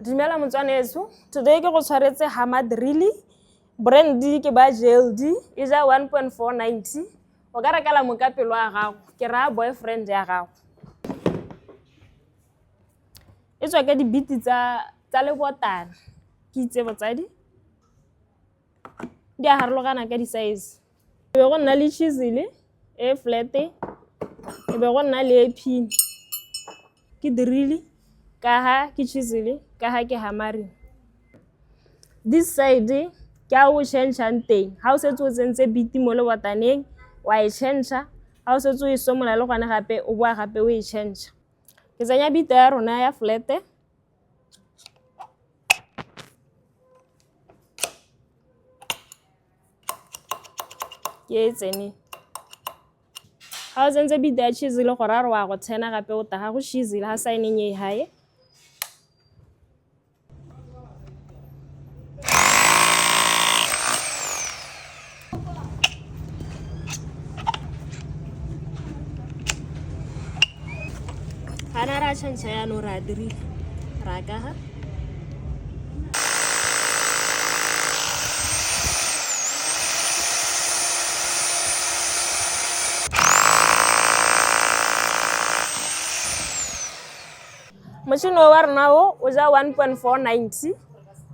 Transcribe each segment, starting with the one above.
Dumela motswaneso. Today ke go tshwaretse hammer drill. Brand ke ba GLD e ja 1.490. O ka rekela mokapelo wa gago. Ke ra boyfriend ya gago. E tswa ka dibiti tsa lebotana. Ke itse botsadi. Di a harologana ka di size. E be go nna le chisel e flat. E be go nna le pin. Ke drill ka ha ke chisel ka ha ke hammering. This side ke a o change teng. Ha o setse o tsentse biti mo lebotaneng wa e change. Ha o setse o e somola le gone gape o boa gape o e change. Ke tsenya biti ya rona ya flat. Ke e tsene. Ha o tsentse biti ya chisel go ra re wa go tsena gape o taga go chisel ha sign e hae. Hana ra change ya no ra drill ra ka ha machine wa rena o ja 1.490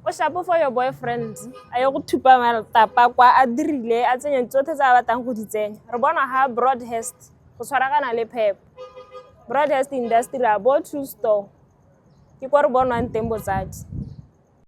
o shapo for your boyfriend a yo go thupa maltapa kwa a dirile a tsenya tsotlhe tsa batlang go di tsenya re bona ha Broadhurst go tshwaragana le Pep Broadhurst Industrial Bo 2 store ke kwa re bonwang teng botsadi.